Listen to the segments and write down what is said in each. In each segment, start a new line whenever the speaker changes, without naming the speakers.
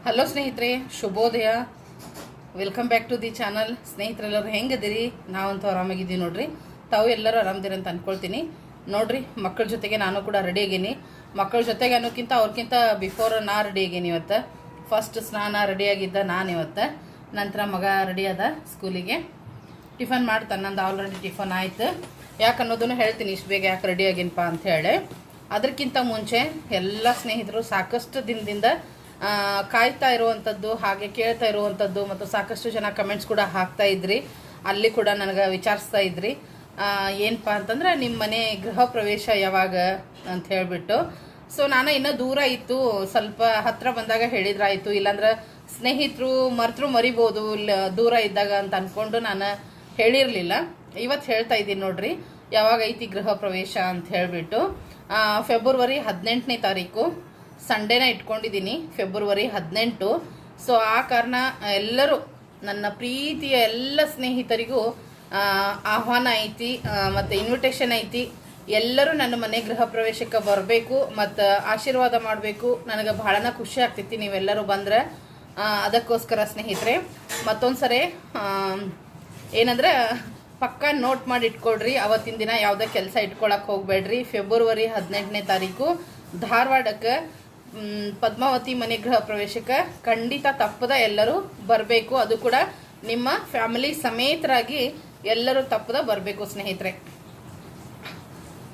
Hello ಸ್ನೇಹಿತರೆ, ಶುಭೋದಯ. Welcome back to the channel. ಸ್ನೇಹಿತರೆಲ್ಲರೂ ಹೆಂಗದಿರಿ? ನಾವಂತೂ ಆರಾಮಾಗಿದ್ದೀವಿ ನೋಡ್ರಿ. ತಾವು ಎಲ್ಲರೂ ಆರಾಮದಿರಿ ಅಂತ ಅಂದ್ಕೊಳ್ತೀನಿ. ನೋಡ್ರಿ, ಮಕ್ಕಳ ಜೊತೆಗೆ ನಾನು ಕೂಡ ರೆಡಿ ಆಗೀನಿ. ಮಕ್ಕಳ ಜೊತೆಗೆ ಅನ್ನೋಕ್ಕಿಂತ ಅವ್ರಿಗಿಂತ ಬಿಫೋರ್ ನಾ ರೆಡಿ ಆಗೀನಿ. ಇವತ್ತು ಫಸ್ಟ್ ಸ್ನಾನ ರೆಡಿಯಾಗಿದ್ದ ನಾನು ಇವತ್ತು. ನಂತರ ಮಗ ರೆಡಿ ಆದ ಸ್ಕೂಲಿಗೆ. ಟಿಫನ್ ಮಾಡ್ತಾನೆ. ನಂದು ಆಲ್ರೆಡಿ ಟಿಫನ್ ಆಯ್ತು. ಯಾಕೆ ಅನ್ನೋದನ್ನು ಹೇಳ್ತೀನಿ, ಇಷ್ಟು ಬೇಗ ಯಾಕೆ ರೆಡಿ ಆಗಿನಪ್ಪ ಅಂಥೇಳಿ. ಅದಕ್ಕಿಂತ ಮುಂಚೆ ಎಲ್ಲ ಸ್ನೇಹಿತರು ಸಾಕಷ್ಟು ದಿನದಿಂದ ಕಾಯ್ತಾ ಇರುವಂಥದ್ದು, ಹಾಗೆ ಕೇಳ್ತಾ ಇರುವಂಥದ್ದು, ಮತ್ತು ಸಾಕಷ್ಟು ಜನ ಕಮೆಂಟ್ಸ್ ಕೂಡ ಹಾಕ್ತಾ ಇದ್ರಿ. ಅಲ್ಲಿ ಕೂಡ ನನಗೆ ವಿಚಾರಿಸ್ತಾ ಇದ್ರಿ, ಏನಪ್ಪ ಅಂತಂದ್ರೆ ನಿಮ್ಮ ಮನೆ ಗೃಹ ಪ್ರವೇಶ ಯಾವಾಗ ಅಂತ ಹೇಳಿಬಿಟ್ಟು. ಸೊ ನಾನು ಇನ್ನೂ ದೂರ ಇತ್ತು, ಸ್ವಲ್ಪ ಹತ್ತಿರ ಬಂದಾಗ ಹೇಳಿದ್ರಾಯಿತು, ಇಲ್ಲಾಂದ್ರೆ ಸ್ನೇಹಿತರು ಮರಿಬೋದು ಇಲ್ಲ ದೂರ ಇದ್ದಾಗ ಅಂತ ಅಂದ್ಕೊಂಡು ನಾನು ಹೇಳಿರಲಿಲ್ಲ. ಇವತ್ತು ಹೇಳ್ತಾ ಇದ್ದೀನಿ ನೋಡ್ರಿ, ಯಾವಾಗ ಐತಿ ಗೃಹ ಪ್ರವೇಶ ಅಂತ ಹೇಳಿಬಿಟ್ಟು. ಫೆಬ್ರವರಿ 18ನೇ ತಾರೀಕು ಸಂಡೇನ ಇಟ್ಕೊಂಡಿದ್ದೀನಿ, ಫೆಬ್ರವರಿ 18. ಸೊ ಆ ಕಾರಣ ಎಲ್ಲರೂ, ನನ್ನ ಪ್ರೀತಿಯ ಎಲ್ಲ ಸ್ನೇಹಿತರಿಗೂ ಆಹ್ವಾನ ಐತಿ ಮತ್ತು ಇನ್ವಿಟೇಷನ್ ಐತಿ. ಎಲ್ಲರೂ ನನ್ನ ಮನೆ ಗೃಹ ಪ್ರವೇಶಕ್ಕೆ ಬರಬೇಕು ಮತ್ತು ಆಶೀರ್ವಾದ ಮಾಡಬೇಕು. ನನಗೆ ಭಾಳನ ಖುಷಿ ಆಗ್ತೈತಿ ನೀವೆಲ್ಲರೂ ಬಂದರೆ. ಅದಕ್ಕೋಸ್ಕರ ಸ್ನೇಹಿತರೆ ಮತ್ತೊಂದು ಸರಿ ಏನಂದ್ರೆ ಪಕ್ಕ ನೋಟ್ ಮಾಡಿ ಇಟ್ಕೊಳ್ರಿ. ಅವತ್ತಿನ ದಿನ ಯಾವುದೇ ಕೆಲಸ ಇಟ್ಕೊಳಕ್ಕೆ ಹೋಗಬೇಡ್ರಿ. ಫೆಬ್ರವರಿ 18ನೇ ತಾರೀಕು ಧಾರವಾಡಕ್ಕೆ ಪದ್ಮಾವತಿ ಮನೆ ಗೃಹ ಪ್ರವೇಶಕ್ಕೆ ಖಂಡಿತ ತಪ್ಪದ ಎಲ್ಲರೂ ಬರಬೇಕು. ಅದು ಕೂಡ ನಿಮ್ಮ ಫ್ಯಾಮಿಲಿ ಸಮೇತರಾಗಿ ಎಲ್ಲರೂ ತಪ್ಪದ ಬರಬೇಕು ಸ್ನೇಹಿತರೆ.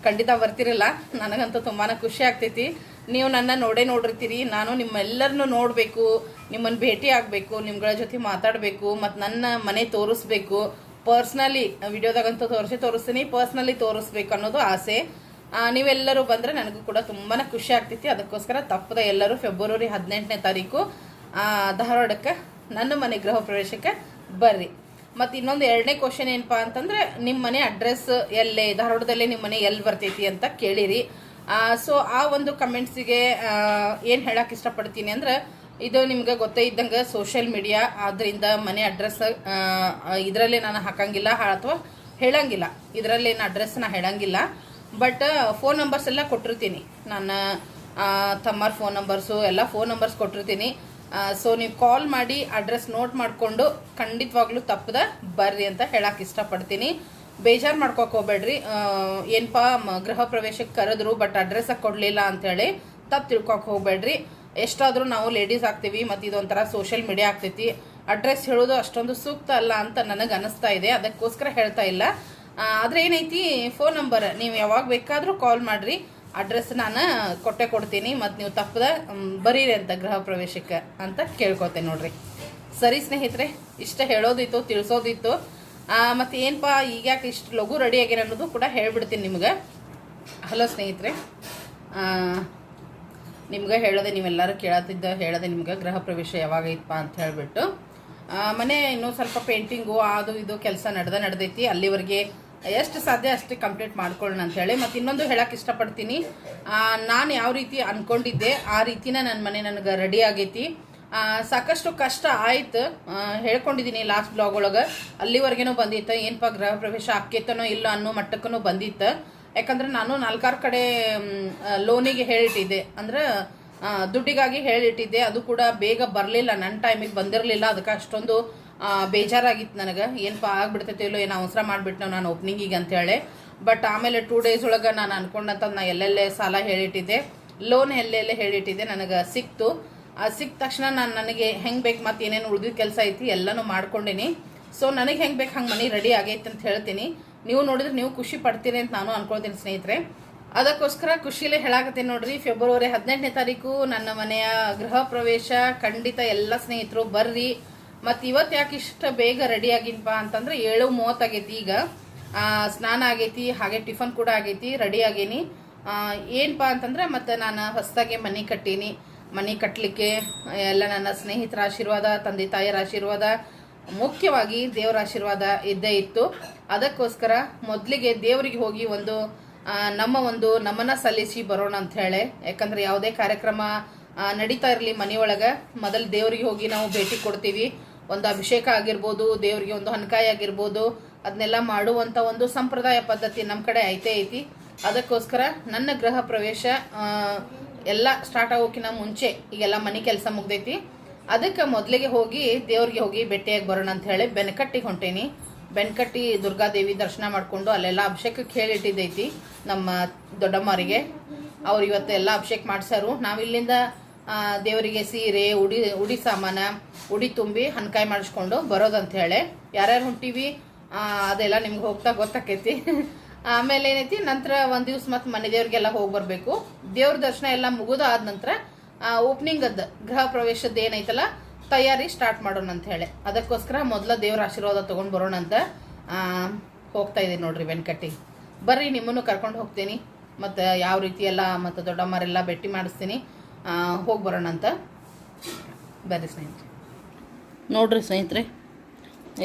ಖಂಡಿತ ಬರ್ತಿರಲ್ಲ, ನನಗಂತೂ ತುಂಬಾ ಖುಷಿ ಆಗ್ತೈತಿ. ನೀವು ನನ್ನ ನೋಡಿರ್ತೀರಿ. ನಾನು ನಿಮ್ಮೆಲ್ಲರನ್ನೂ ನೋಡಬೇಕು, ನಿಮ್ಮನ್ನು ಭೇಟಿ ಆಗಬೇಕು, ನಿಮ್ಗಳ ಜೊತೆ ಮಾತಾಡಬೇಕು, ಮತ್ತು ನನ್ನ ಮನೆ ತೋರಿಸ್ಬೇಕು. ಪರ್ಸ್ನಲಿ ವಿಡಿಯೋದಾಗಂತೂ ತೋರಿಸ್ತೀನಿ, ಪರ್ಸ್ನಲಿ ತೋರಿಸ್ಬೇಕು ಅನ್ನೋದು ಆಸೆ. ನೀವೆಲ್ಲರೂ ಬಂದರೆ ನನಗೂ ಕೂಡ ತುಂಬಾ ಖುಷಿ ಆಗ್ತೈತಿ. ಅದಕ್ಕೋಸ್ಕರ ತಪ್ಪದ ಎಲ್ಲರೂ ಫೆಬ್ರವರಿ 18ನೇ ತಾರೀಕು ಧಾರವಾಡಕ್ಕೆ ನನ್ನ ಮನೆ ಗೃಹ ಪ್ರವೇಶಕ್ಕೆ ಬರ್ರಿ. ಮತ್ತು ಇನ್ನೊಂದು ಎರಡನೇ ಕ್ವಶನ್ ಏನಪ್ಪ ಅಂತಂದರೆ, ನಿಮ್ಮ ಮನೆ ಅಡ್ರೆಸ್ ಎಲ್ಲೇ, ಧಾರವಾಡದಲ್ಲೇ ನಿಮ್ಮ ಮನೆ ಎಲ್ಲಿ ಬರ್ತೈತಿ ಅಂತ ಕೇಳಿರಿ. ಸೊ ಆ ಒಂದು ಕಮೆಂಟ್ಸಿಗೆ ಏನು ಹೇಳಕ್ಕೆ ಇಷ್ಟಪಡ್ತೀನಿ ಅಂದ್ರೆ, ಇದು ನಿಮ್ಗೆ ಗೊತ್ತೇ ಇದ್ದಂಗೆ ಸೋಷಿಯಲ್ ಮೀಡಿಯಾ ಆದ್ದರಿಂದ ಮನೆ ಅಡ್ರೆಸ್ ಇದರಲ್ಲೇ ನಾನು ಹಾಕಂಗಿಲ್ಲ ಅಥವಾ ಹೇಳಂಗಿಲ್ಲ. ಇದರಲ್ಲಿ ಏನು ಅಡ್ರೆಸ್ನ ಹೇಳಂಗಿಲ್ಲ. ಬಟ್ ಫೋನ್ ನಂಬರ್ಸ್ ಎಲ್ಲ ಕೊಟ್ಟಿರ್ತೀನಿ. ನನ್ನ ತಮ್ಮರ ಫೋನ್ ನಂಬರ್ಸು ಎಲ್ಲ ಫೋನ್ ನಂಬರ್ಸ್ ಕೊಟ್ಟಿರ್ತೀನಿ. ಸೊ ನೀವು ಕಾಲ್ ಮಾಡಿ ಅಡ್ರೆಸ್ ನೋಟ್ ಮಾಡಿಕೊಂಡು ಖಂಡಿತವಾಗ್ಲೂ ತಪ್ಪದ ಬರ್ರಿ ಅಂತ ಹೇಳಕ್ಕೆ ಇಷ್ಟಪಡ್ತೀನಿ. ಬೇಜಾರು ಮಾಡ್ಕೋಕೆ ಹೋಗ್ಬೇಡ್ರಿ. ಏನಪ್ಪ ಗೃಹ ಪ್ರವೇಶಕ್ಕೆ ಕರೆದ್ರು ಬಟ್ ಅಡ್ರೆಸ್ಸಾಗಿ ಕೊಡಲಿಲ್ಲ ಅಂಥೇಳಿ ತಪ್ಪು ತಿಳ್ಕೊಕೆ ಹೋಗ್ಬೇಡ್ರಿ. ಎಷ್ಟಾದರೂ ನಾವು ಲೇಡೀಸ್ ಆಗ್ತೀವಿ, ಮತ್ತು ಇದೊಂಥರ ಸೋಷಿಯಲ್ ಮೀಡಿಯಾ ಆಗ್ತೈತಿ. ಅಡ್ರೆಸ್ ಹೇಳೋದು ಅಷ್ಟೊಂದು ಸೂಕ್ತ ಅಲ್ಲ ಅಂತ ನನಗೆ ಅನಿಸ್ತಾ ಇದೆ. ಅದಕ್ಕೋಸ್ಕರ ಹೇಳ್ತಾ ಇಲ್ಲ. ಆದರೆ ಏನೈತಿ, ಫೋನ್ ನಂಬರ್ ನೀವು ಯಾವಾಗ ಬೇಕಾದರೂ ಕಾಲ್ ಮಾಡಿರಿ. ಅಡ್ರೆಸ್ ನಾನು ಕೊಡ್ತೀನಿ, ಮತ್ತು ನೀವು ತಪ್ಪದ ಬರೀರಿ ಅಂತ ಗೃಹ ಪ್ರವೇಶಕ್ಕೆ ಅಂತ ಕೇಳ್ಕೊತೇನೆ ನೋಡ್ರಿ. ಸರಿ ಸ್ನೇಹಿತರೆ, ಇಷ್ಟ ಹೇಳೋದಿತ್ತು, ತಿಳಿಸೋದಿತ್ತು. ಮತ್ತು ಏನಪ್ಪ ಈಗ ಯಾಕೆ ಇಷ್ಟು ಲಘು ರೆಡಿ ಆಗ್ಯಾರ ಅನ್ನೋದು ಕೂಡ ಹೇಳ್ಬಿಡ್ತೀನಿ ನಿಮ್ಗೆ. ಹಲೋ ಸ್ನೇಹಿತರೆ, ನಿಮ್ಗೆ ಹೇಳೋದೆ, ನೀವೆಲ್ಲರೂ ಹೇಳೋದೆ ನಿಮ್ಗೆ ಗೃಹ ಪ್ರವೇಶ ಯಾವಾಗ ಐತಪ್ಪ ಅಂತ ಹೇಳಿಬಿಟ್ಟು. ಮನೆ ಇನ್ನೂ ಸ್ವಲ್ಪ ಪೇಂಟಿಂಗು ಅದು ಇದು ಕೆಲಸ ನಡೆದೈತಿ. ಅಲ್ಲಿವರೆಗೆ ಎಷ್ಟು ಸಾಧ್ಯ ಅಷ್ಟು ಕಂಪ್ಲೀಟ್ ಮಾಡ್ಕೊಳ್ಳೋಣ ಅಂಥೇಳಿ. ಮತ್ತು ಇನ್ನೊಂದು ಹೇಳಕ್ಕೆ ಇಷ್ಟಪಡ್ತೀನಿ, ನಾನು ಯಾವ ರೀತಿ ಅಂದ್ಕೊಂಡಿದ್ದೆ ಆ ರೀತಿನ ನನ್ನ ಮನೆ ನನಗೆ ರೆಡಿ ಆಗೈತಿ. ಸಾಕಷ್ಟು ಕಷ್ಟ ಆಯ್ತು, ಹೇಳ್ಕೊಂಡಿದ್ದೀನಿ ಲಾಸ್ಟ್ ಬ್ಲಾಗ್ ಒಳಗೆ. ಅಲ್ಲಿವರೆಗೇನೂ ಬಂದಿತ್ತು, ಏನಪ್ಪ ಗೃಹ ಪ್ರವೇಶ ಆಕ್ಕೇತನೋ ಇಲ್ಲ ಅನ್ನೋ ಮಟ್ಟಕ್ಕೂ ಬಂದಿತ್ತು. ಯಾಕಂದ್ರೆ ನಾನು 4-6 ಕಡೆ ಲೋನಿಗೆ ಹೇಳಿಟ್ಟಿದ್ದೆ, ಅಂದ್ರೆ ದುಡ್ಡಿಗಾಗಿ ಹೇಳಿಟ್ಟಿದ್ದೆ. ಅದು ಕೂಡ ಬೇಗ ಬರಲಿಲ್ಲ, ನನ್ನ ಟೈಮಿಗೆ ಬಂದಿರಲಿಲ್ಲ. ಅದಕ್ಕೆ ಅಷ್ಟೊಂದು ಬೇಜಾರಾಗಿತ್ತು ನನಗೆ. ಏನಪ್ಪ ಆಗ್ಬಿಡ್ತೈತೆ ಇಲ್ಲೋ, ಏನು ಅವಸರ ಮಾಡಿಬಿಟ್ಟು ನಾನು ಓಪನಿಂಗಿಗೆ ಅಂತೇಳಿ. ಬಟ್ ಆಮೇಲೆ 2 ಡೇಸ್ ಒಳಗೆ ನಾನು ಅನ್ಕೊಂಡಂಥದ್ದು ನಾನು ಎಲ್ಲೆಲ್ಲೇ ಸಾಲ ಹೇಳಿಟ್ಟಿದ್ದೆ, ಲೋನ್ ಎಲ್ಲೆಲ್ಲೇ ಹೇಳಿಟ್ಟಿದ್ದೆ, ನನಗೆ ಸಿಕ್ತು. ಸಿಕ್ಕ ತಕ್ಷಣ ನನಗೆ ಹೆಂಗೆ ಬೇಕು, ಮತ್ತು ಏನೇನು ಉಳಿದಿದ್ದ ಕೆಲಸ ಐತಿ ಎಲ್ಲನೂ ಮಾಡ್ಕೊಂಡೀನಿ. ಸೊ ನನಗೆ ಹೆಂಗೆ ಬೇಕು ಹಂಗೆ ಮನೆ ರೆಡಿ ಆಗೈತೆ ಅಂತ ಹೇಳ್ತೀನಿ. ನೀವು ನೋಡಿದ್ರೆ ನೀವು ಖುಷಿ ಪಡ್ತೀರಿ ಅಂತ ನಾನು ಅನ್ಕೊಳ್ತೀನಿ ಸ್ನೇಹಿತರೆ. ಅದಕ್ಕೋಸ್ಕರ ಖುಷಿಯಲ್ಲೇ ಹೇಳಾಕತ್ತೀನಿ ನೋಡ್ರಿ. ಫೆಬ್ರವರಿ 18ನೇ ತಾರೀಕು ನನ್ನ ಮನೆಯ ಗೃಹ ಪ್ರವೇಶ. ಖಂಡಿತ ಎಲ್ಲ ಸ್ನೇಹಿತರು ಬರ್ರಿ. ಮತ್ತು ಇವತ್ತು ಯಾಕೆ ಇಷ್ಟು ಬೇಗ ರೆಡಿ ಆಗಿನಪ್ಪ ಅಂತಂದ್ರೆ 7:30 ಆಗೈತಿ. ಈಗ ಸ್ನಾನ ಆಗೈತಿ, ಹಾಗೆ ಟಿಫನ್ ಕೂಡ ಆಗೈತಿ, ರೆಡಿ ಆಗೀನಿ. ಏನಪ್ಪ ಅಂತಂದ್ರೆ, ಮತ್ತು ನಾನು ಹೊಸದಾಗಿ ಮನೆ ಕಟ್ಟೀನಿ. ಮನೆ ಕಟ್ಟಲಿಕ್ಕೆ ಎಲ್ಲ ನನ್ನ ಸ್ನೇಹಿತರ ಆಶೀರ್ವಾದ, ತಂದೆ ತಾಯಿಯರ ಆಶೀರ್ವಾದ, ಮುಖ್ಯವಾಗಿ ದೇವರ ಆಶೀರ್ವಾದ ಇದ್ದೇ ಇತ್ತು. ಅದಕ್ಕೋಸ್ಕರ ಮೊದಲಿಗೆ ದೇವರಿಗೆ ಹೋಗಿ ನಮನ ಸಲ್ಲಿಸಿ ಬರೋಣ ಅಂತ ಹೇಳಿ. ಯಾಕಂದ್ರೆ ಯಾವುದೇ ಕಾರ್ಯಕ್ರಮ ನಡೀತಾ ಇರಲಿ ಮನೆಯೊಳಗೆ, ಮೊದಲು ದೇವರಿಗೆ ಹೋಗಿ ನಾವು ಭೇಟಿ ಕೊಡ್ತೀವಿ. ಒಂದು ಅಭಿಷೇಕ ಆಗಿರ್ಬೋದು, ದೇವರಿಗೆ ಒಂದು ಹಣಕಾಯಿ ಆಗಿರ್ಬೋದು, ಅದನ್ನೆಲ್ಲ ಮಾಡುವಂಥ ಒಂದು ಸಂಪ್ರದಾಯ ಪದ್ಧತಿ ನಮ್ಮ ಕಡೆ ಐತಿ. ಅದಕ್ಕೋಸ್ಕರ ನನ್ನ ಗೃಹ ಪ್ರವೇಶ ಎಲ್ಲ ಸ್ಟಾರ್ಟ್ ಆಗೋಕ್ಕಿಂತ ಮುಂಚೆ ಈಗೆಲ್ಲ ಮನೆ ಕೆಲಸ ಮುಗ್ದೈತಿ. ಅದಕ್ಕೆ ಮೊದಲಿಗೆ ಹೋಗಿ ದೇವ್ರಿಗೆ ಹೋಗಿ ಭೇಟಿಯಾಗಿ ಬರೋಣ ಅಂತ ಹೇಳಿ ಬೆನಕಟ್ಟಿಗೆ ಹೊಂಟೇನಿ. ಬೆನಕಟ್ಟಿ ದುರ್ಗಾದೇವಿ ದರ್ಶನ ಮಾಡಿಕೊಂಡು ಅಲ್ಲೆಲ್ಲ ಅಭಿಷೇಕಕ್ಕೆ ಹೇಳಿಟ್ಟಿದ್ದೈತಿ ನಮ್ಮ ದೊಡ್ಡಮ್ಮರಿಗೆ. ಅವ್ರು ಇವತ್ತು ಎಲ್ಲ ಅಭಿಷೇಕ ಮಾಡಿಸಾರು. ನಾವಿಲ್ಲಿಂದ ದೇವರಿಗೆ ಸೀರೆ ಉಡಿ ಸಾಮಾನ ಉಡಿ ತುಂಬಿ ಹನ್ಕಾಯಿ ಮಾಡಿಸ್ಕೊಂಡು ಬರೋದಂತ ಹೇಳಿ. ಯಾರ್ಯಾರು ಹೊಂಟೀವಿ ಅದೆಲ್ಲ ನಿಮ್ಗೆ ಹೋಗ್ತಾ ಗೊತ್ತಾಕೈತಿ. ಆಮೇಲೆ ಏನೈತಿ, ನಂತರ ಒಂದು ದಿವ್ಸ ಮತ್ತು ಮನೆ ದೇವ್ರಿಗೆಲ್ಲ ಹೋಗಿ ಬರಬೇಕು. ದೇವ್ರ ದರ್ಶನ ಎಲ್ಲ ಮುಗಿದಾದ ನಂತರ ಓಪನಿಂಗದ್ದು ಗೃಹ ಪ್ರವೇಶದ್ದು ಏನೈತಲ್ಲ ತಯಾರಿ ಸ್ಟಾರ್ಟ್ ಮಾಡೋಣ ಅಂತ ಹೇಳಿ. ಅದಕ್ಕೋಸ್ಕರ ಮೊದಲ ದೇವ್ರ ಆಶೀರ್ವಾದ ತೊಗೊಂಡು ಬರೋಣ ಅಂತ ಹೋಗ್ತಾ ಇದ್ದೀನಿ ನೋಡ್ರಿ ಬೆನಕಟ್ಟಿಗೆ. ಬರ್ರಿ, ನಿಮ್ಮನ್ನು ಕರ್ಕೊಂಡು ಹೋಗ್ತೀನಿ ಮತ್ತು ಯಾವ ರೀತಿ ಎಲ್ಲ ಮತ್ತು ದೊಡ್ಡಮ್ಮರೆಲ್ಲ ಭೇಟಿ ಮಾಡಿಸ್ತೀನಿ. ಹೋಗಿ ಬರೋಣ ಅಂತ ಬರ್ರಿ ಸ್ನೇಹಿತರೆ. ನೋಡ್ರಿ ಸ್ನೇಹಿತರೆ,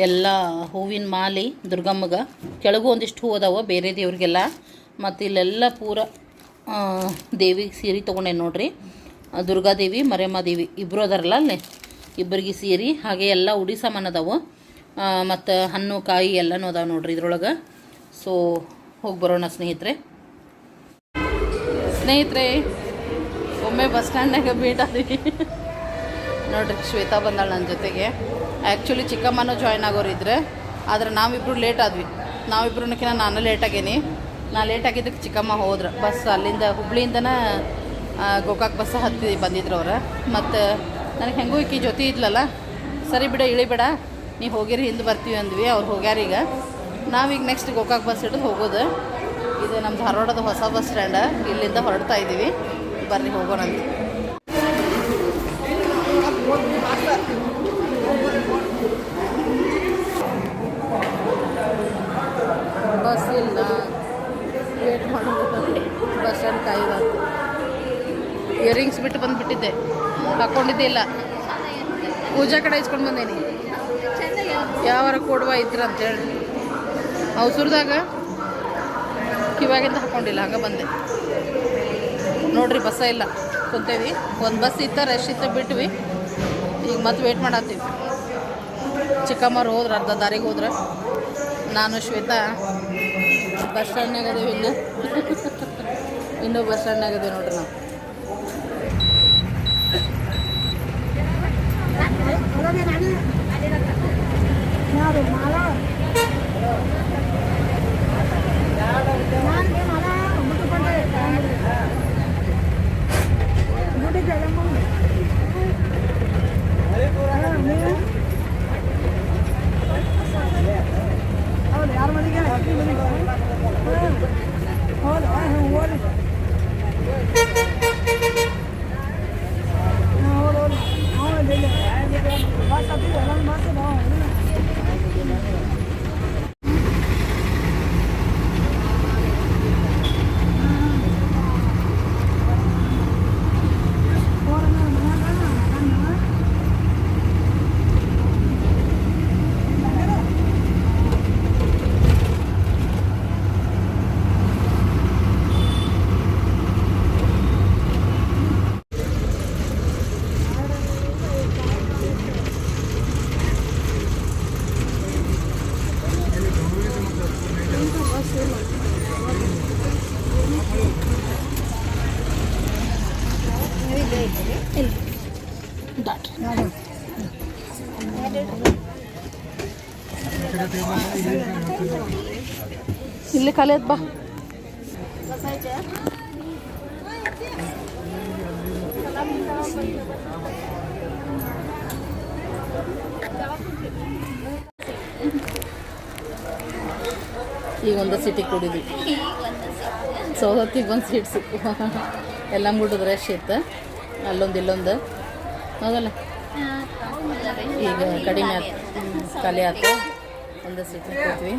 ಎಲ್ಲ ಹೂವಿನ ಮಾಲೆ ದುರ್ಗಮ್ಮಗೆ. ಕೆಳಗೂ ಒಂದಿಷ್ಟು ಹೂ ಅದಾವ ಬೇರೆ ದೇವ್ರಿಗೆಲ್ಲ. ಮತ್ತು ಇಲ್ಲೆಲ್ಲ ಪೂರ ದೇವಿಗೆ ಸೀರೆ ತೊಗೊಂಡೆ ನೋಡ್ರಿ. ದುರ್ಗಾದೇವಿ ಮರೆಯಮ್ಮದೇವಿ ಇಬ್ಬರು ಅದಾರಲ್ಲ ಅಲ್ಲೇ, ಇಬ್ಬರಿಗೆ ಸೀರೆ ಹಾಗೆ ಎಲ್ಲ ಉಡಿ ಸಾಮಾನು ಅದಾವು. ಮತ್ತು ಹಣ್ಣು ಕಾಯಿ ಎಲ್ಲನೂ ಅದಾವೆ ನೋಡ್ರಿ ಇದ್ರೊಳಗೆ. ಸೊ ಹೋಗಿ ಬರೋಣ ಸ್ನೇಹಿತರೆ. ಒಮ್ಮೆ ಬಸ್ ಸ್ಟ್ಯಾಂಡ್ನಾಗ ಭೇಟಾದ್ವಿ ನೋಡ್ರಿ. ಶ್ವೇತಾ ಬಂದಾಳ ನನ್ನ ಜೊತೆಗೆ. ಆ್ಯಕ್ಚುಲಿ ಚಿಕ್ಕಮ್ಮನೂ ಜಾಯ್ನ್ ಆಗೋರಿದ್ರೆ, ಆದರೆ ನಾವಿಬ್ಬರು ಲೇಟ್ ಆದ್ವಿ. ನಾವಿಬ್ರನ್ನಕ್ಕಿಂತ ನಾನು ಲೇಟ್ ಆಗೇನಿ. ನಾ ಲೇಟ್ ಆಗಿದ್ದಕ್ಕೆ ಚಿಕ್ಕಮ್ಮ ಹೋದ್ರೆ ಬಸ್ ಅಲ್ಲಿಂದ ಹುಬ್ಳಿಯಿಂದನೇ ಗೋಕಾಕ್ ಬಸ್ ಹತ್ತಿ ಬಂದಿದ್ರು ಅವ್ರು. ಮತ್ತು ನನಗೆ ಹೆಂಗೂ ಈಕಿ ಜೊತೆ ಇದ್ಲಲ್ಲ, ಸರಿ ಬಿಡ ಇಳಿಬೇಡ ನೀ ಹೋಗಿರಿ ಹಿಂದೆ ಬರ್ತೀವಿ ಅಂದ್ವಿ. ಅವ್ರು ಹೋಗ್ಯಾರೀಗ. ನಾವೀಗ ನೆಕ್ಸ್ಟ್ ಗೋಕಾಕ್ ಬಸ್ ಹಿಡಿದು ಹೋಗೋದು. ಇದು ನಮ್ಮ ಧಾರವಾಡದ ಹೊಸ ಬಸ್ ಸ್ಟ್ಯಾಂಡ. ಇಲ್ಲಿಂದ ಹೊರಡ್ತಾ ಇದ್ದೀವಿ. ಬರ್ರಿ ಹೋಗೋಣಂತ. ಬಸ್ ಇಲ್ಲ, ವೇಟ್ ಮಾಡೋದು ಬಸ್ ಸ್ಟ್ಯಾಂಡ್ ಕಾಯ್ದಾತು. ಇಯರಿಂಗ್ಸ್ ಬಿಟ್ಟು ಬಂದುಬಿಟ್ಟಿದ್ದೆ, ಹಾಕ್ಕೊಂಡಿದ್ದೆ ಇಲ್ಲ. ಪೂಜಾ ಕಡೆ ಇಸ್ಕೊಂಡು ಬಂದೇನಿ. ಯಾವಾರ ಕೊಡುವ ಇದ್ರ ಅಂತೇಳಿ ಅವಸರದಾಗ ಕಿವಾಗಿಂದ ಹಾಕ್ಕೊಂಡಿಲ್ಲ, ಹಂಗೆ ಬಂದೆ ನೋಡ್ರಿ. ಬಸ್ಸ ಇಲ್ಲ, ಕುಂತೇವಿ. ಒಂದು ಬಸ್ ಇತ್ತ, ರಶ್ ಇತ್ತ, ಬಿಟ್ವಿ. ಈಗ ಮತ್ತೆ ವೇಟ್ ಮಾಡತ್ತೀವಿ. ಚಿಕ್ಕಮ್ಮರು ಹೋದ್ರೆ ಅರ್ಧ ದಾರಿಗೆ ಹೋದ್ರೆ, ನಾನು ಶ್ವೇತಾ ಬಸ್ ಸ್ಟ್ಯಾಂಡ್ನಾಗ ಅದೇವಿ. ಇನ್ನೂ ಬಸ್ ಸ್ಟ್ಯಾಂಡ್ನಾಗ ಅದೇವಿ ನೋಡ್ರಿ ನಾವು. ಇಲ್ಲಿ ಖಾಲಿ ಬಾ. ಈಗ ಒಂದು ಸೀಟಿಗೆ ಕೊಡಿದ್ವಿ. ಸೌದತ್ತಿಗೆ ಒಂದು ಸೀಟ್ ಸಿಕ್ಕು. ಎಲ್ಲ ಮುಟ್ಟಿದ್ರೆ ರಶ್ ಇತ್ತು, ಅಲ್ಲೊಂದು ಇಲ್ಲೊಂದು. ಹೌದಲ್ಲ, ಈಗ ಕಡಿಮೆ ಆಯ್ತು, ಖಾಲಿ ಆಯ್ತು. ಒಂದು ಸೀಟಿಗೆ ಕೂತ್ವಿ.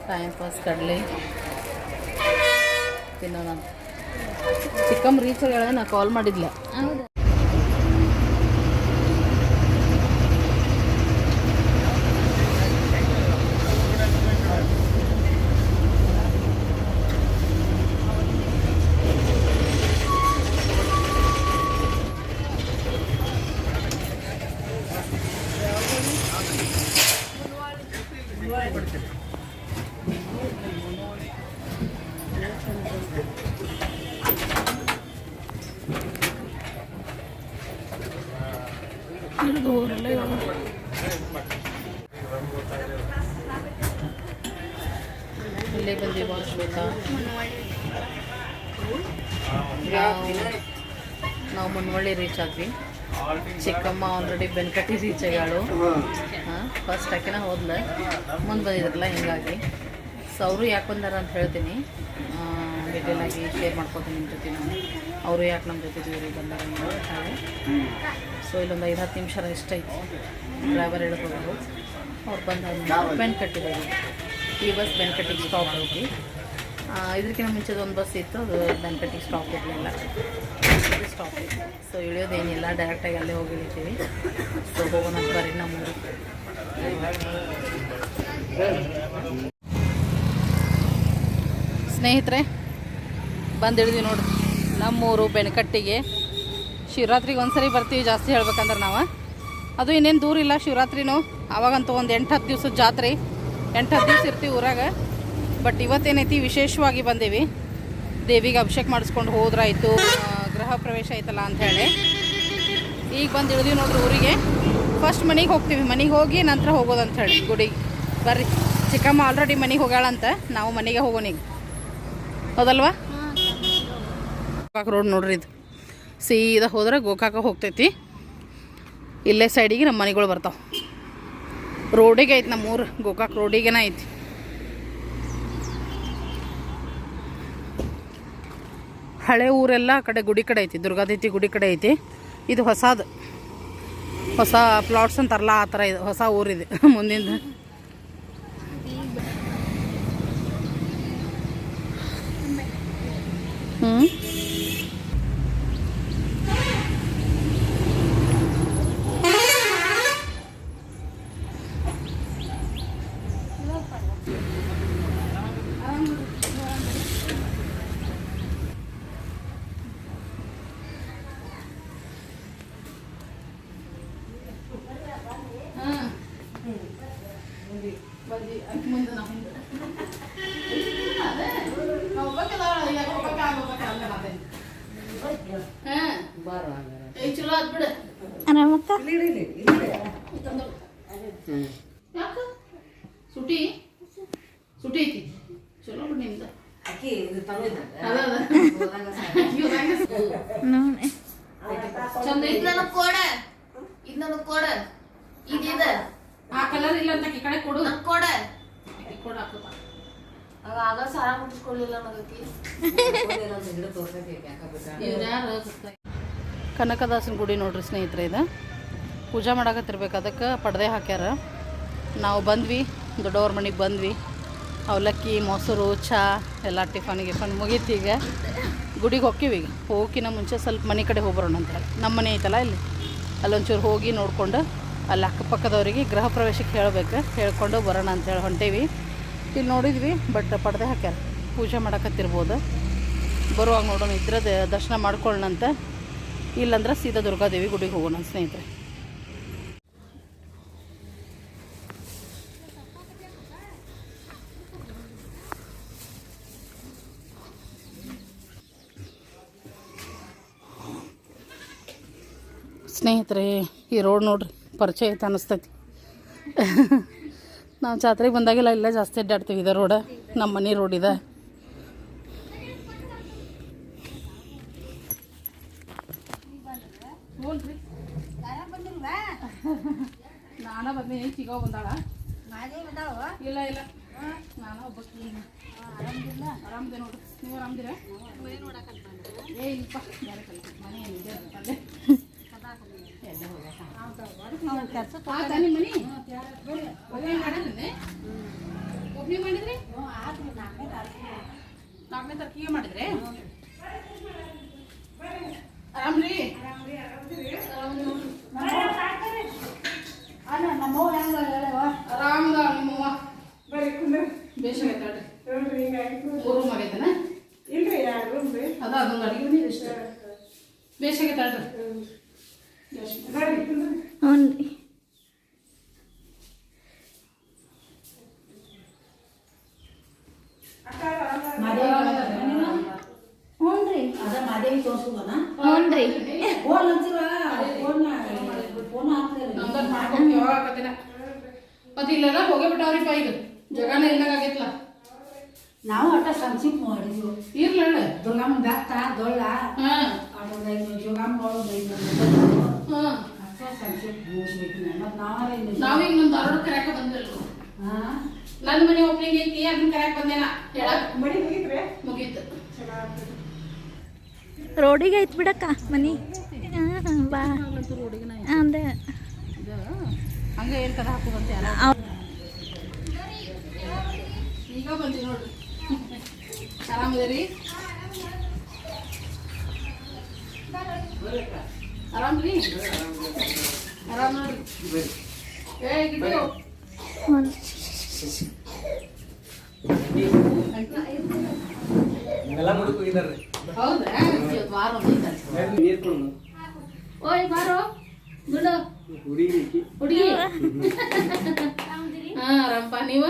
ಟೈಮ್ ಪಾಸ್ ಕಡಲೆ ತಿನ್ನೋಣ. ಚಿಕ್ಕಮ್ಮ ರೀಚ್ ಆಗ್ಯಾಳ, ನಾ ಕಾಲ್ ಮಾಡಿದ್ಲ. ಇಲ್ಲೇ ಬಂದೀವಿ ಶ್ವೇತಾ. ನಾವು ಮುನ್ವಳ್ಳಿ ರೀಚ್ ಆದ್ವಿ. ಚಿಕ್ಕಮ್ಮ ಆಲ್ರೆಡಿ ಬೆನ್ಕಟ್ಟಿ ರೀಚ್ ಆಗ್ಯಾಳು. ಫಸ್ಟ್ ಆಕಿನ ಹೋದ್ಲ, ಮುಂದೆ ಬಂದಿದ್ರಲ್ಲ ಹಿಂಗಾಗಿ. ಸೊ ಅವರು ಯಾಕೆ ಬಂದಾರ ಅಂತ ಹೇಳ್ತೀನಿ, ಡೀಟೇಲಾಗಿ ಶೇರ್ ಮಾಡ್ಕೊತೀನಿ ನಿಮ್ಮ ಜೊತೆ. ನಾನು ಅವರು ಯಾಕೆ ನಮ್ಮ ಜೊತೆ ಇವ್ರಿಗೆ ಬಂದಾರ ಹಾಗೆ. ಸೊ ಇಲ್ಲೊಂದು 5-10 ನಿಮಿಷ ರೆಸ್ಟ್ ಐತಿ. ಡ್ರೈವರ್ ಹೇಳ್ಕೊಬೋದು. ಅವ್ರು ಬಂದ ಬೆನ್ಕಟ್ಟಿದ್ದಾರೆ. ಈ ಬಸ್ ಬೆನ್ಕಟ್ಟಿಗೆ ಸ್ಟಾಪ್ ಐತಿ. ಇದಕ್ಕಿಂತ ಮುಂಚೆದು ಒಂದು ಬಸ್ ಇತ್ತು, ಅದು ಬೆನ್ಕಟ್ಟಿಗೆ ಸ್ಟಾಪ್ ಇರಲಿಲ್ಲ, ಸ್ಟಾಪ್ ಐತಿ. ಸೊ ಇಳಿಯೋದೇನಿಲ್ಲ, ಡೈರೆಕ್ಟಾಗಿ ಅಲ್ಲೇ ಹೋಗಿ ಇಳಿತೀವಿ. ಸೊ ಹೋಗೋಣ ಬರ್ರಿ ನಮ್ಮೂರು. ಸ್ನೇಹಿತರೆ ಬಂದು ಹಿಡಿದ್ವಿ ನೋಡ್ರಿ ನಮ್ಮೂರು ಬೆನಕಟ್ಟಿಗೆ. ಶಿವರಾತ್ರಿಗೆ ಒಂದ್ಸರಿ ಬರ್ತೀವಿ ಜಾಸ್ತಿ ಹೇಳ್ಬೇಕಂದ್ರೆ ನಾವು. ಅದು ಇನ್ನೇನು ದೂರ ಇಲ್ಲ ಶಿವರಾತ್ರಿನೂ. ಅವಾಗಂತೂ ಒಂದು 8-10 ದಿವ್ಸದ ಜಾತ್ರೆ, 8-10 ದಿವ್ಸ ಇರ್ತೀವಿ ಊರಾಗ. ಬಟ್ ಇವತ್ತೇನೈತಿ ವಿಶೇಷವಾಗಿ ಬಂದೀವಿ. ದೇವಿಗೆ ಅಭಿಷೇಕ ಮಾಡಿಸ್ಕೊಂಡು ಹೋದ್ರಾಯ್ತು, ಗೃಹ ಪ್ರವೇಶ ಆಯ್ತಲ್ಲ ಅಂಥೇಳಿ ಈಗ ಬಂದು ಇಳಿದೀವಿ ನೋಡ್ರಿ ಊರಿಗೆ. ಫಸ್ಟ್ ಮನೆಗೆ ಹೋಗ್ತೀವಿ, ಮನೆಗೆ ಹೋಗಿ ನಂತರ ಹೋಗೋದಂಥೇಳಿ ಗುಡಿಗೆ. ಬರ್ರಿ, ಚಿಕ್ಕಮ್ಮ ಆಲ್ರೆಡಿ ಮನೆಗೆ ಹೋಗ್ಯಾಳಂತ, ನಾವು ಮನೆಗೆ ಹೋಗೋಣ ಈಗ, ಹೌದಲ್ವಾ? ಗೋಕಾಕ್ ರೋಡ್ ನೋಡ್ರಿ, ಇದು ಸೀದಾ ಹೋದ್ರೆ ಗೋಕಾಕ ಹೋಗ್ತೈತಿ. ಇಲ್ಲೇ ಸೈಡಿಗೆ ನಮ್ಮ ಮನೆಗಳು ಬರ್ತಾವೆ. ರೋಡಿಗೆ ಐತಿ ನಮ್ಮೂರು, ಗೋಕಾಕ್ ರೋಡಿಗೆನ ಐತಿ. ಹಳೆ ಊರೆಲ್ಲ ಆ ಕಡೆ ಗುಡಿ ಕಡೆ ಐತಿ, ದುರ್ಗಾದೇವಿ ಗುಡಿ ಕಡೆ ಐತಿ. ಇದು ಹೊಸ ಪ್ಲಾಟ್ಸ್ ಅಂತಾರಲ್ಲ ಆ ಥರ ಇದು ಹೊಸ ಊರಿದೆ ಮುಂದಿಂದ. ಸುಟಿ ಐತಿ ಚಲೋ ಬಿಡಿ ನಿಮ್ದು. ಚಂದ ಆ ಕಲರ್ ಇಲ್ಲ ಅಂತ ಈ ಕಡೆ ಕೊಡು ಕೊಡ ಕನಕದಾಸನ ಗುಡಿ ನೋಡ್ರಿ ಸ್ನೇಹಿತರೆ. ಇದು ಪೂಜಾ ಮಾಡಕತ್ತಿರ್ಬೇಕು, ಅದಕ್ಕೆ ಪಡ್ದೆ ಹಾಕ್ಯಾರ. ನಾವು ಬಂದ್ವಿ, ದೊಡ್ಡವ್ರ ಮನೆಗೆ ಬಂದ್ವಿ. ಅವಲಕ್ಕಿ, ಮೊಸರು, ಚಹಾ ಎಲ್ಲ ಟಿಫನ್ ಮುಗೀತು. ಈಗ ಗುಡಿಗೆ ಹೋಗ್ತೀವಿ. ಈಗ ಹೋಗಿನ ಮುಂಚೆ ಸ್ವಲ್ಪ ಮನೆ ಕಡೆ ಹೋಗ್ಬರೋಣ ಅಂತ ಹೇಳಿ, ನಮ್ಮ ಮನೆ ಐತಲ್ಲ ಇಲ್ಲಿ, ಅಲ್ಲೊಂಚೂರು ಹೋಗಿ ನೋಡಿಕೊಂಡು ಅಲ್ಲಿ ಅಕ್ಕಪಕ್ಕದವರಿಗೆ ಗೃಹ ಪ್ರವೇಶಕ್ಕೆ ಹೇಳ್ಕೊಂಡು ಬರೋಣ ಅಂತೇಳಿ ಹೊಂಟೇವಿ. ಇಲ್ಲಿ ನೋಡಿದ್ವಿ, ಬಟ್ ಪಡ್ದೆ ಹಾಕ್ಯಾರ, ಪೂಜೆ ಮಾಡಕತ್ತಿರ್ಬೋದು. ಬರುವಾಗ ನೋಡೋಣ, ಇದ್ರೆ ದರ್ಶನ ಮಾಡ್ಕೊಳ್ಳೋಣಂತ, ಇಲ್ಲಂದ್ರೆ ಸೀದಾ ದುರ್ಗಾದೇವಿ ಗುಡಿಗೆ ಹೋಗೋಣ ಸ್ನೇಹಿತರೆ. ಸ್ನೇಹಿತರೆ ಈ ರೋಡ್ ನೋಡ್ರಿ, ಪರಿಚಯ ಐತೆ ಅನ್ನಿಸ್ತೈತಿ. ನಾವು ಜಾತ್ರೆಗೆ ಬಂದಾಗೆಲ್ಲ ಇಲ್ಲೇ ಜಾಸ್ತಿ ಅಡ್ಡಾಡ್ತೀವಿ. ಇದೆ ರೋಡ, ನಮ್ಮ ಮನೆ ರೋಡ್ ಇದೆ. ನಾನು ಬಂದೀನಿ, ಚಿಗೋ ಬಂದಾಳ. ಇಲ್ಲ ನಾನು ಒಬ್ಬಕ್ಕೆ ಆರಾಮದೆ ನೋಡ್ರಿ. ನೀವು ಆರಾಮದಿರ? ಏ ಇಲ್ಲಪ್ಪ, ಮನೆ ಏನಿದೆ ಅಲ್ಲೇ ಒಬ್ಬನೇ ಮಾಡಿದ್ರಿ? 4ನೇ ತಾರೀಕಿಗೆ ಮಾಡಿದ್ರೆ ಆರಾಮ್ರಿ? ಆರಾಮದ ನಿಮ್ಮವ್ವ ಬೇಸಾಗೈತಾಳ್ರಿ. 3 ರೂಮ್ ಆಗೈತನ? ಅದ ಅದೊಂದು ಅಡಿಗೆ ಮನೆ ಇಷ್ಟ ಬೇಸಾಗೈತಾಳ್ರಿ.
ಮಾದೇವಿ ತೋರ್ಸುದನ?
ಇಲ್ಲೆಲ್ಲ ಹೋಗೇ ಬಿಟ್ಟವ್ರಿಪ್ಪ ಈಗ ಜಗನ ಇಲ್ಲಾಗೈತ್ಲ
ನಾವು ಒಟ್ಟ ಸಂಚಿಪ್ ಮಾಡಿದ್ವು
ಇರ್ಲಣ್ಣ
ದುರ್ಗಮ್ಮ ಬೆತ್ತ ದೊಳ್ಳ
ಹಾಂ
ಅದೊಂದೈದು ಜೋಗಮ್ಮ ಒಳಗೈದು
ಹಾಂ
ಅಷ್ಟೇ ಸಂಚಿಪ್ ಮುಗಿಸ್ಬೇಕು ಮತ್ತು ನಾವೇ
ನಾವೀಗ ನಮ್ಮ ಧಾರವಾಡ ಕರ್ಯಾಕ ಬಂದಿಲ್ಲ
ಹಾಂ
ನನ್ನ ಮನೆ ಓಪನಿಂಗ್ ಐತಿ ಅದನ್ನ ಕರ್ಯಾಕ ಬಂದೇನ ಹೇಳಕ್
ಮಡಿ ಮುಗಿತ್ರೆ
ಮುಗೀತು
ರೋಡಿಗೆ ಐತ್ ಬಿಡಕ್ಕ ಮನಿ ಬಾ ಅಂದೆ
ಹಂಗೆ ಹೇಳ್ತಾರೆ ಹಾಕೋದಂತೆ ಈಗ ಬಂದಿ ನೋಡ್ರಿ ಆರಾಮದಿರಿ ಆರಾಮ್ರಿ ಆರಾಮ್ ನೋಡ್ರಿ ಏ ಗಿಡ್ಡು ಹೌದಾ ವಾರ ಓಯ್ ಬಾರೋ ಬಿಡು ಹುಡುಗಿ ಹಾ ಆರಾಮಪ್ಪ ನೀವ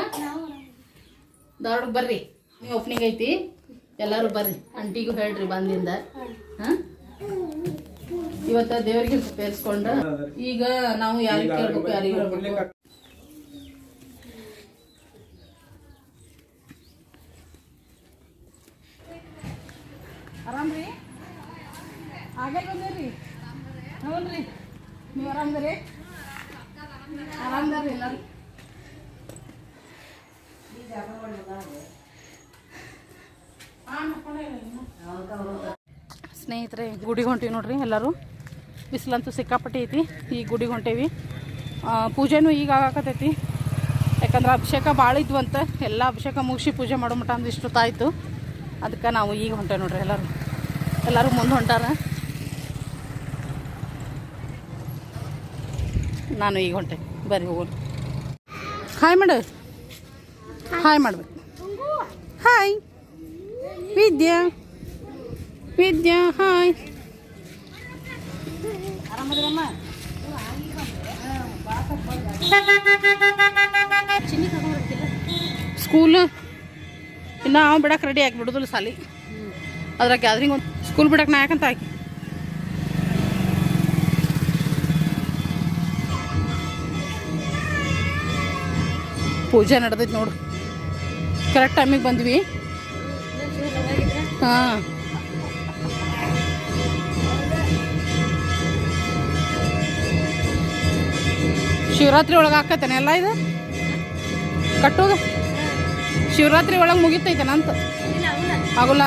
ಧಾರವಾಡಕ್ಕೆ ಬರ್ರಿ ನೀವು ಓಪನಿಂಗ್ ಐತಿ ಎಲ್ಲರೂ ಬರ್ರಿ ಆಂಟಿಗೂ ಹೇಳ್ರಿ ಬಂದಿಂದ ಹಾ ಇವತ್ತ ದೇವರಿಗೆ ಸೇರಿಸ್ಕೊಂಡು ಈಗ ನಾವು ಯಾರಿಗೆ ಕೇಳ್ಬೇಕು ಯಾರಿಗೆ ಹೇಳ್ಬೇಕು ಆರಾಮ್ರಿ ಆಗೇ ಬಂದಿರಿ ಹ್ಞೂ ರೀ ನೀವು ಆರಾಮದ್ರಿ ಆರಾಮದಾರ್ರಿ ಎಲ್ಲರೂ ಸ್ನೇಹಿತರೆ ಗುಡಿಗೆ ಹೊಂಟೀವಿ ನೋಡ್ರಿ ಎಲ್ಲರೂ ಬಿಸಿಲಂತೂ ಸಿಕ್ಕಾಪಟ್ಟಿ ಐತಿ ಈ ಗುಡಿಗೆ ಹೊಂಟೇವಿ ಪೂಜೆನೂ ಈಗ ಆಗಾಕತ್ತೈತಿ ಯಾಕಂದ್ರೆ ಅಭಿಷೇಕ ಭಾಳ ಇದ್ವು ಅಂತ ಎಲ್ಲ ಅಭಿಷೇಕ ಮುಗಿಸಿ ಪೂಜೆ ಮಾಡೋ ಮಟ್ಟ ಅಂದ್ರೆ ಇಷ್ಟೊತ್ತಾಯಿತು ಅದಕ್ಕೆ ನಾವು ಈಗ ಹೊಂಟೇವೆ ನೋಡ್ರಿ ಎಲ್ಲರೂ ಮುಂದೆ ಹೊಂಟಾರ ನಾನು ಈಗ ಹೊಂಟೆ ಬರ್ರಿ ಹೋಗೋಣ ಹಾಯ್ ಮಾಡು ಹಾಯ್ ಮಾಡ್ಬೇಕು ಹಾಯ್ ವಿದ್ಯಾ ವಿದ್ಯಾ ಹಾಯ್ ಆರಾಮದಿರಮ್ಮ ಸ್ಕೂಲ್ ಇನ್ನು ನಾವು ಬಿಡಕ್ಕೆ ರೆಡಿ ಆಗಿ ಬಿಡೋದಿಲ್ಲ ಸಾಲಿ ಅದ್ರಾಗ ಗ್ಯಾದ್ರಿಂಗ್ ಒಂದು ಸ್ಕೂಲ್ ಬಿಡಕ್ಕೆ ನಾ ಯಾಕಂತ ಹಾಕಿ ಪೂಜೆ ನಡೆದೈತಿ ನೋಡು ಕರೆಕ್ಟ್ ಟೈಮಿಗೆ ಬಂದ್ವಿ ಹಾಂ ಶಿವರಾತ್ರಿ ಒಳಗೆ ಹಾಕತ್ತೇನೆ ಎಲ್ಲ ಇದು ಕಟ್ಟೋಗ ಶಿವರಾತ್ರಿ ಒಳಗೆ ಮುಗಿತೈತೇನ ಅಂತ ಆಗೋಲ್ಲ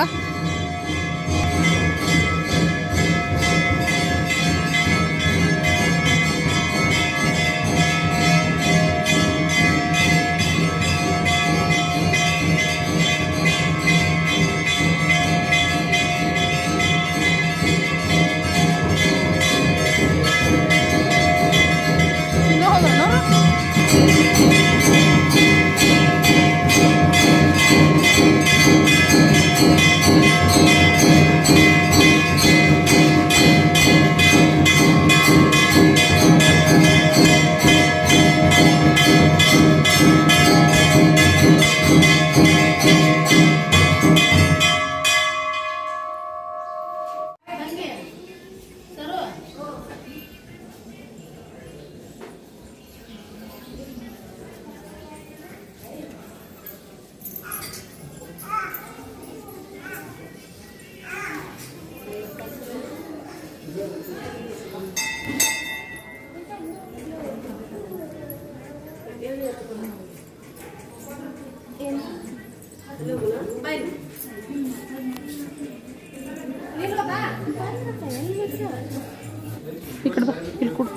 ಈ ಕಡೆ ಬಾ ಇಲ್ಲಿ ಕೊಡು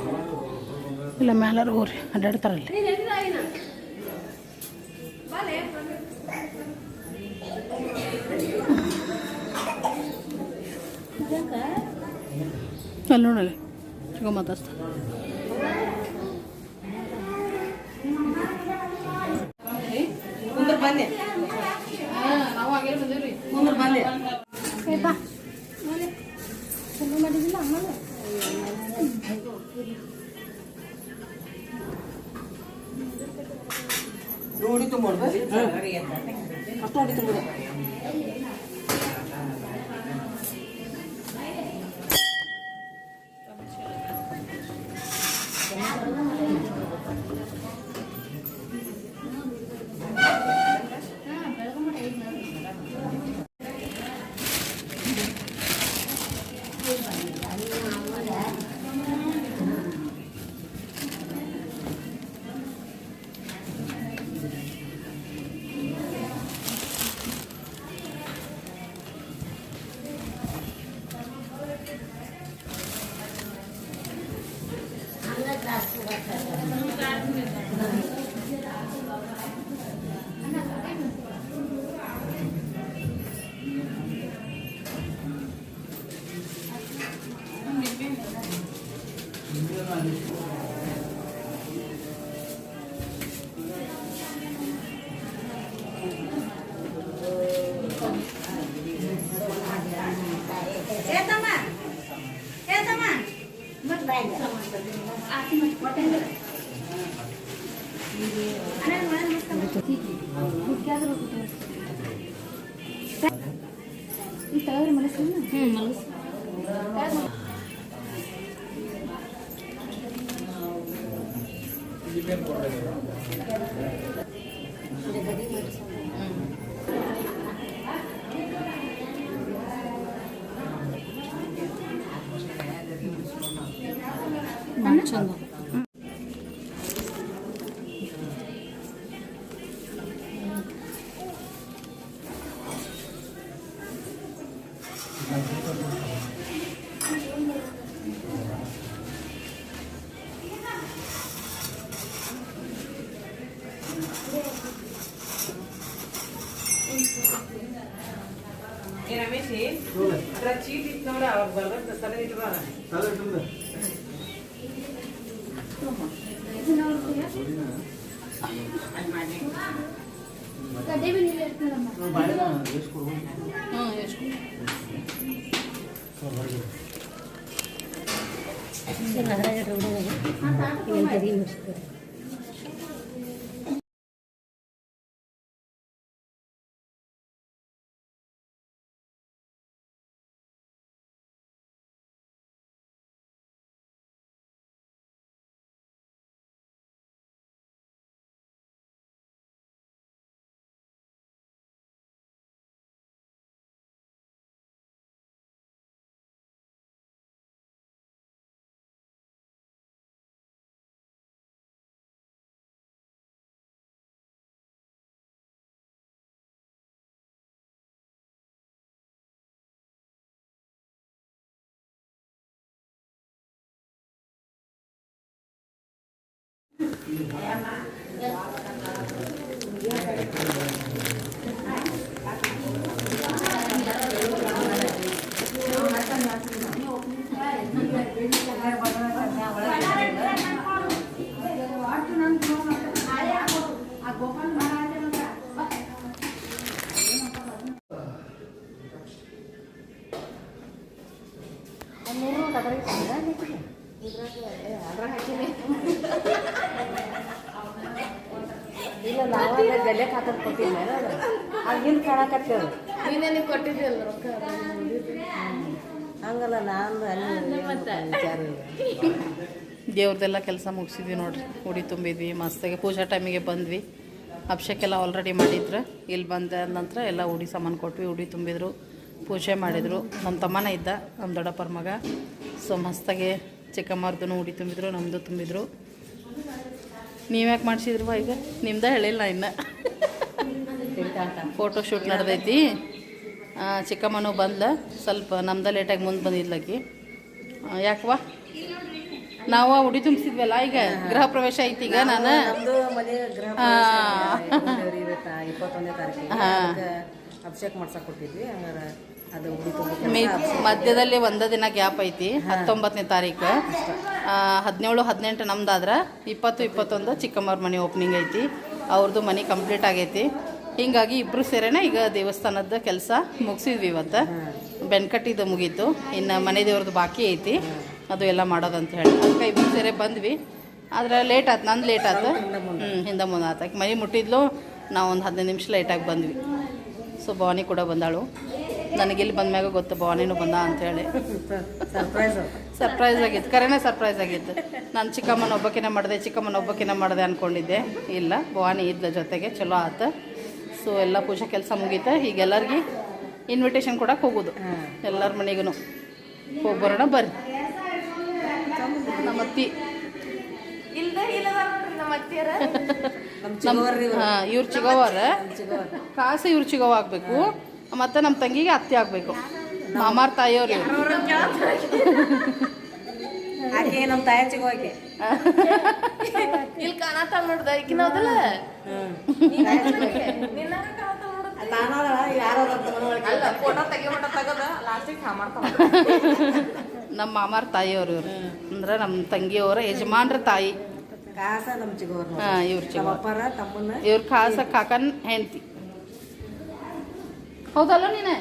ಇಲ್ಲ ಮ್ಯಾಲಾರು ಹೋಗ್ರಿ ಅಡ್ಡಾಡ್ತಾರಲ್ಲಿ ಅಲ್ಲಿ ನೋಡಲ್ಲಿ ಚಿಕ್ಕ ಮಾತಾಡ್ತಾ
ಮುಂದೆ ಬಂದೆ
ನಾವು ಹಾಗೆ ಬಂದೇವ್ರಿ
ಮುಂದೆ ಬಂದೆ
ಮಾಡಿದಿಲ್ಲ ಅಮ್ಮ
ನೋಡಿ ತುಂಬೋದು ಅಷ್ಟು ನೋಡಿ ತುಂಬೋದು
ಚಂದ
ರಮೇಶಿ ಅದ್ರ ಚೀಟ್ ಇತ್ತು ನೋಡ ಅವಾಗ ಬರ್ದ ತಲೆ ಇಟ್ಟು ಬಾರ
ಎಷ್ಟು
ಇಲ್ಲ ನಾವೇ ಬೆಲೆ ಹಾಕದ್ ಕೊಟ್ಟಿಲ್ಲ ಆಗಿನ ಕಾಣಕತ್ತೇವೆ
ನೀನೇ ಕೊಟ್ಟಿದ್ದಿಲ್ಲ ರೊಕ್ಕ
ಹಂಗಲ್ಲ ನಾನು ವಿಚಾರ ಇಲ್ಲ
ದೇವ್ರದ್ದೆಲ್ಲ ಕೆಲಸ ಮುಗಿಸಿದ್ವಿ ನೋಡ್ರಿ ಉಡಿ ತುಂಬಿದ್ವಿ ಮಸ್ತಾಗಿ ಪೂಜಾ ಟೈಮಿಗೆ ಬಂದ್ವಿ ಅಭಿಷೇಕೆಲ್ಲ ಆಲ್ರೆಡಿ ಮಾಡಿದ್ರು ಇಲ್ಲಿ ಬಂದ ನಂತರ ಎಲ್ಲ ಉಡಿ ಸಾಮಾನು ಕೊಟ್ವಿ ಉಡಿ ತುಂಬಿದ್ರು ಪೂಜೆ ಮಾಡಿದರು ನಮ್ಮ ತಮ್ಮನ ಇದ್ದ ನಮ್ಮ ದೊಡ್ಡಪ್ಪರ ಮಗ ಸೊ ಮಸ್ತಾಗಿ ಚಿಕ್ಕಮ್ಮರ್ದು ಉಡಿ ತುಂಬಿದ್ರು ನಮ್ಮದು ತುಂಬಿದ್ರು ನೀವ್ಯಾಕೆ ಮಾಡಿಸಿದ್ರವ ಈಗ ನಿಮ್ದ ಹೇಳಿಲ್ಲ ಇನ್ನು ಫೋಟೋ ಶೂಟ್ ನಡೆದೈತಿ ಚಿಕ್ಕಮ್ಮನೂ ಬಂದ್ಲ ಸ್ವಲ್ಪ ನಮ್ದ ಲೇಟಾಗಿ ಮುಂದೆ ಬಂದಿದ್ಲಕ್ಕಿ ಯಾಕವಾ ನಾವು ಉಡಿ ತುಂಬಿಸಿದ್ವಲ್ಲ ಈಗ ಗೃಹ ಪ್ರವೇಶ ಐತಿ ಈಗ ನಾನು
ನಮ್ದು ಮನೆ ಗೃಹ 21ನೇ ತಾರೀಕಿಗೆ ಅಭಿಷೇಕ ಮಾಡ್ಸಕ್ ಕೊಟ್ಟಿದ್ವಿ ಹಂಗಾರೆ ಅದು ಉಡಿ ತುಂಬಿ
ಮಧ್ಯದಲ್ಲಿ ಒಂದೇ ದಿನ ಗ್ಯಾಪ್ ಐತಿ 19ನೇ ತಾರೀಕು 17 18 ನಮ್ದಾದ್ರೆ 20 21 ಚಿಕ್ಕಮ್ಮವ್ರ ಮನೆ ಓಪನಿಂಗ್ ಐತಿ ಅವ್ರದ್ದು ಮನೆ ಕಂಪ್ಲೀಟ್ ಆಗೈತಿ ಹಿಂಗಾಗಿ ಇಬ್ಬರು ಸೇರೇನೆ ಈಗ ದೇವಸ್ಥಾನದ ಕೆಲಸ ಮುಗಿಸಿದ್ವಿ ಇವತ್ತು ಬೆನ್ಕಟ್ಟಿದ್ದು ಮುಗೀತು ಇನ್ನು ಮನೆ ದೇವ್ರದ್ದು ಬಾಕಿ ಐತಿ ಅದು ಎಲ್ಲ ಮಾಡೋದಂತ ಹೇಳಿ ಅದಕ್ಕೆ ಇಬ್ಬರು ಸೇರೆ ಬಂದ್ವಿ ಆದ್ರೆ ಲೇಟ್ ಆಯ್ತು ನಂದು ಲೇಟ್ ಆಯ್ತು ಹಿಂದೆ ಮುಂದೆ ಆತಾಕೆ ಮನೆ ಮುಟ್ಟಿದ್ಲು ನಾವು ಒಂದು 15 ನಿಮಿಷ ಲೇಟಾಗಿ ಬಂದ್ವಿ ಸೊ ಭವಾನಿ ಕೂಡ ಬಂದಾಳು ನನಗಿಲ್ಲಿ ಬಂದ್ಮ್ಯಾಗ ಗೊತ್ತು ಭವಾನಿನೂ ಬಂದ ಅಂಥೇಳಿ ಸರ್ಪ್ರೈಸ್ ಆಗಿತ್ತು ಕರೆನೇ ಸರ್ಪ್ರೈಸ್ ಆಗಿತ್ತು ನಾನು ಚಿಕ್ಕಮ್ಮನ ಒಬ್ಬಕಿನ ಮಾಡಿದೆ ಅಂದ್ಕೊಂಡಿದ್ದೆ ಇಲ್ಲ ಭವಾನಿ ಇದ್ಲ ಜೊತೆಗೆ ಚಲೋ ಆಯ್ತು ಸೊ ಎಲ್ಲ ಪೂಜೆ ಕೆಲಸ ಮುಗೀತು ಈಗ ಎಲ್ಲರಿಗೆ ಇನ್ವಿಟೇಷನ್ ಕೊಡಕ್ಕೆ ಹೋಗೋದು ಎಲ್ಲರ ಮನೆಗೂ ಹೋಗಿ ಬರೋಣ ಬರ್ರಿ ನಮ್ಮತ್ತಿ ಇವ್ರು ಚಿಗವರ ಕಾಸು ಇವ್ರು ಚಿಗವ ಆಗಬೇಕು ಮತ್ತು ನಮ್ಮ ತಂಗಿಗೆ ಅತ್ತೆ ಆಗಬೇಕು ಮಾಮಾರ್ ತಾಯಿಯವ್ರು ಇವ್ರು
ಆಕೆ ನಮ್ಮ ತಾಯಿ ಸಿಗೋಕೆ
ಇಲ್ಲಿ ಕಾಣತ್ತಾಳ ನೋಡ್ದ ಈಕಿನ ಹೌದಲ್ಲ
ತಾನಾದ ಯಾರೋ
ಅಲ್ಲ ಫೋಟೋ ತೆಗದ ಲಾಸ್ಟಿಗೆ ಮಾಡ್ತಾವ
ನಮ್ಮ ಮಾಮಾರ ತಾಯಿಯವರು ಇವ್ರು ಅಂದ್ರೆ ನಮ್ಮ ತಂಗಿಯವರ ಯಜಮಾನ್ರ ತಾಯಿ.
ಕಾಸ ನಮ್ಮ ಚಿಗೋರು
ಹಾಂ ಇವ್ರ
ನಮ್ಮ
ಚಿಕ್ಕ
ಅಪ್ಪರ ತಮ್ಮನ
ಇವ್ರ ಖಾಸ ಕಾಕನ್ ಹೆಂಡತಿ. ಹೌದಲ್ಲ ನೀನೆ